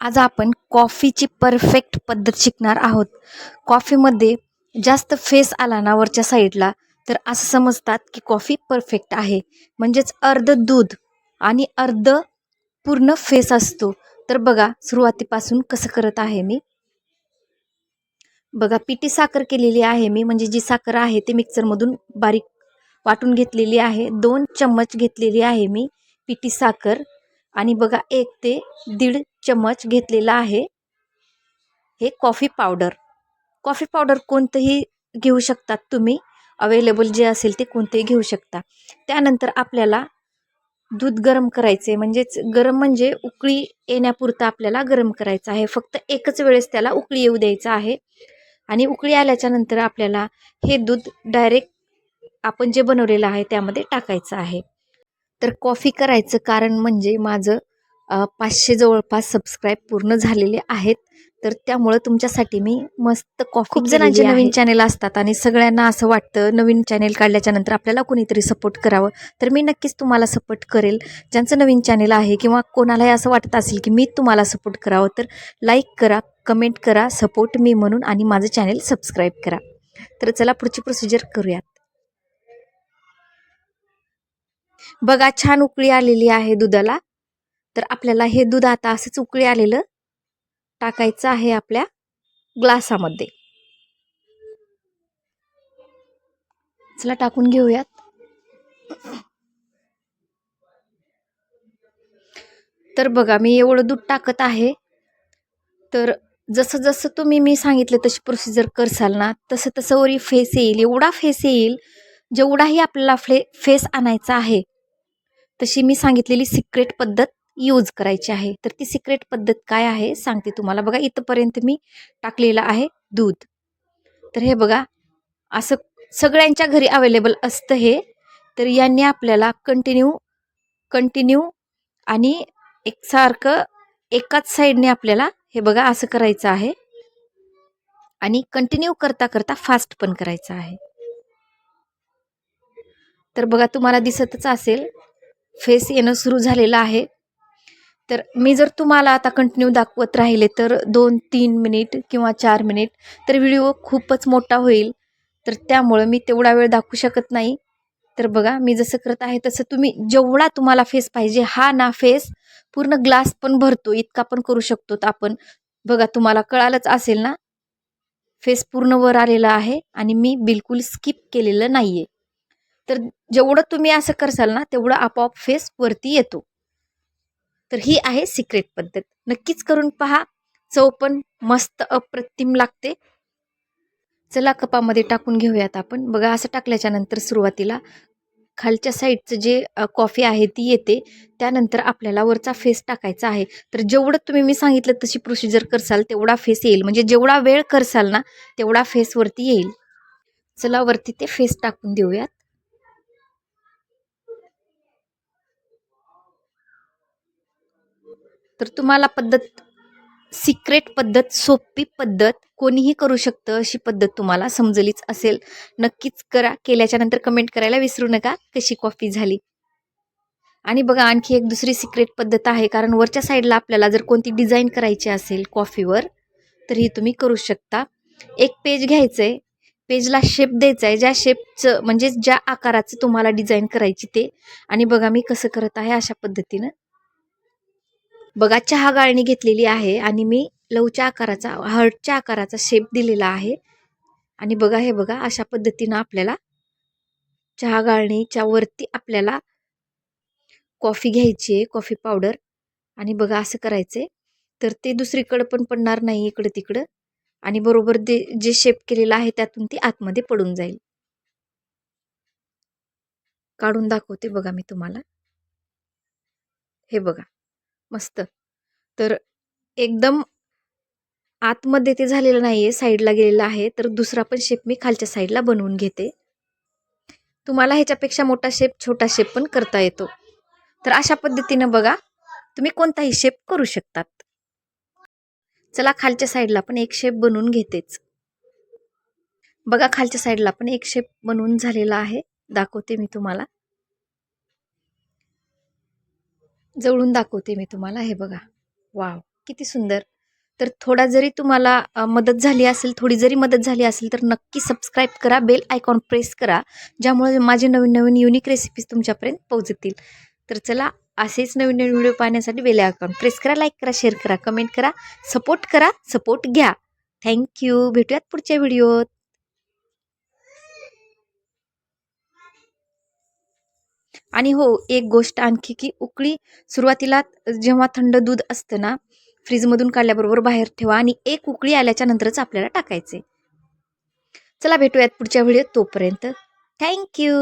आज आपण कॉफीची परफेक्ट पद्धत शिकणार आहोत. कॉफीमध्ये जास्त फेस आला ना वरच्या साईडला तर असं समजतात की कॉफी परफेक्ट आहे. म्हणजेच अर्ध दूध आणि अर्ध पूर्ण फेस असतो. तर बघा सुरुवातीपासून कसं करत आहे मी. बघा पिठी साखर केलेली आहे मी, म्हणजे जी साखर आहे ते मिक्सरमधून बारीक वाटून घेतलेली आहे. 2 चम्मच घेतलेली आहे मी पिठी साखर. आणि बघा 1 ते 1.5 चम्मच घेतलेला आहे हे कॉफी पावडर. कॉफी पावडर कोणतंही घेऊ शकतात तुम्ही, अवेलेबल जे असेल ते कोणतेही घेऊ शकता. त्यानंतर आपल्याला दूध गरम करायचे, म्हणजेच गरम म्हणजे उकळी येण्यापुरतं आपल्याला गरम करायचं आहे. फक्त एकच वेळेस त्याला उकळी येऊ द्यायचं आहे. आणि उकळी आल्याच्या नंतर आपल्याला हे दूध डायरेक्ट आपण जे बनवलेलं आहे त्यामध्ये टाकायचं आहे. तर कॉफी करायचं कारण म्हणजे माझं 500 जवळपास सबस्क्राईब पूर्ण झालेले आहेत. तर त्यामुळं तुमच्यासाठी मी मस्त कॉफी खूप जणांचे नवीन चॅनेल असतात आणि सगळ्यांना असं वाटतं नवीन चॅनेल काढल्याच्या नंतर आपल्याला कोणीतरी सपोर्ट करावं. तर मी नक्कीच तुम्हाला सपोर्ट करेल. ज्यांचं नवीन चॅनेल आहे किंवा कोणालाही असं वाटत असेल की मी तुम्हाला सपोर्ट करावं, तर लाईक करा, कमेंट करा, सपोर्ट मी म्हणून, आणि माझं चॅनेल सबस्क्राईब करा. तर चला पुढची प्रोसिजर करूयात. बघा छान उकळी आलेली आहे दुधाला. तर आपल्याला हे दूध आता असंच उकळी आलेलं टाकायचं आहे आपल्या ग्लासामध्ये. चला टाकून घेऊयात. तर बघा मी एवढं दूध टाकत आहे. तर जसं जसं तुम्ही मी सांगितलं तशी प्रोसिजर करसाल ना, तसं तसं वरी फेस येईल, एवढा फेस येईल जेवढाही आपल्याला फेस आणायचा आहे. तशी मी सांगितलेली सिक्रेट पद्धत यूज करायची आहे. तर ती सिक्रेट पद्धत काय आहे सांगते तुम्हाला. बघा इथंपर्यंत मी टाकलेलं आहे दूध. तर हे बघा असं सगळ्यांच्या घरी अवेलेबल असतं हे. तर यांनी आपल्याला कंटिन्यू आणि एकसारखं एकाच साईडने आपल्याला हे बघा असं करायचं आहे. आणि कंटिन्यू करता करता फास्ट पण करायचं आहे. तर बघा तुम्हाला दिसतच असेल फेस येणं सुरू झालेलं आहे. तर मी जर तुम्हाला आता कंटिन्यू दाखवत राहिले तर 2-3 मिनिट किंवा 4 मिनिट तर व्हिडिओ खूपच मोठा होईल. तर त्यामुळं मी तेवढा वेळ दाखवू शकत नाही. तर बघा मी जसं करत आहे तसं तुम्ही जेवढा तुम्हाला फेस पाहिजे, हा ना फेस पूर्ण ग्लास पण भरतो इतका पण करू शकतो आपण. बघा तुम्हाला कळालंच असेल ना, फेस पूर्ण वर आलेला आहे आणि मी बिलकुल स्किप केलेलं नाहीये. तर जेवढं तुम्ही असं करसाल ना तेवढं आपोआप फेस वरती येतो. तर ही आहे सिक्रेट पद्धत. नक्कीच करून पहा. चव पण मस्त अप्रतिम लागते. चला कपामध्ये टाकून घेऊयात आपण. बघा असं टाकल्याच्या नंतर सुरुवातीला खालच्या साईडचं जे कॉफी आहे ती येते. त्यानंतर आपल्याला वरचा फेस टाकायचा आहे. तर जेवढं तुम्ही मी सांगितलं तशी प्रोसिजर करसाल तेवढा फेस येईल. म्हणजे जेवढा वेळ करसाल ना तेवढा फेस वरती येईल. चला वरती ते फेस टाकून देऊयात. तर तुम्हाला सिक्रेट पद्धत, सोपी पद्धत कोणीही करू शकतं अशी पद्धत तुम्हाला समजलीच असेल. नक्कीच करा. केल्याच्या नंतर कमेंट करायला विसरू नका कशी कॉफी झाली. आणि बघा आणखी एक दुसरी सिक्रेट पद्धत आहे, कारण वरच्या साईडला आपल्याला जर कोणती डिझाईन करायची असेल कॉफीवर तर ही तुम्ही करू शकता. एक पेज घ्यायचं आहे, पेजला शेप द्यायचा आहे, ज्या शेपचं म्हणजे ज्या आकाराचं तुम्हाला डिझाईन करायची ते. आणि बघा मी कसं करत आहे अशा पद्धतीनं. बघा चहा गाळणी घेतलेली आहे आणि मी लवच्या आकाराचा, हार्टच्या आकाराचा शेप दिलेला आहे. आणि बघा हे बघा अशा पद्धतीनं आपल्याला चहा गाळणीच्या वरती आपल्याला कॉफी घ्यायची आहे, कॉफी पावडर. आणि बघा असं करायचं तर ते दुसरीकडं पण पडणार नाही इकडं तिकडं. आणि बरोबर जे शेप केलेलं आहे त्यातून ती आतमध्ये पडून जाईल. काढून दाखवते बघा मी तुम्हाला. हे बघा मस्त. तर एकदम आतमध्ये ते झालेलं नाहीये, साईडला गेलेलं आहे. तर दुसरा पण शेप मी खालच्या साईडला बनवून घेते. तुम्हाला ह्याच्यापेक्षा मोठा शेप, छोटा शेप पण करता येतो. तर अशा पद्धतीनं बघा तुम्ही कोणताही शेप करू शकतात. चला खालच्या साईडला पण एक शेप बनवून घेतेच. बघा खालच्या साईडला पण एक शेप बनवून झालेला आहे, दाखवते मी तुम्हाला. जवळून दाखवते मी तुम्हाला. हे बघा वाव, किती सुंदर. तर थोडा जरी तुम्हाला मदत झाली असेल, थोडी जरी मदत झाली असेल, तर नक्की सबस्क्राईब करा, बेल आयकॉन प्रेस करा, ज्यामुळे माझे नवीन-नवीन युनिक रेसिपीज तुमच्यापर्यंत पोहोचतील. तर चला, असेच नवीन-नवीन व्हिडिओ पाहण्यासाठी बेल आयकॉन प्रेस करा, लाईक करा, शेअर करा, कमेंट करा, सपोर्ट घ्या. Thank you. भेटूयात पुढच्या व्हिडिओत. आणि हो, एक गोष्ट आणखी, की उकळी सुरुवातीला जेव्हा थंड दूध असतं ना, फ्रीजमधून काढल्याबरोबर बाहेर ठेवा आणि एक उकळी आल्याच्या नंतरच आपल्याला टाकायचे. चला भेटूयात पुढच्या व्हिडिओत. तोपर्यंत थँक यू.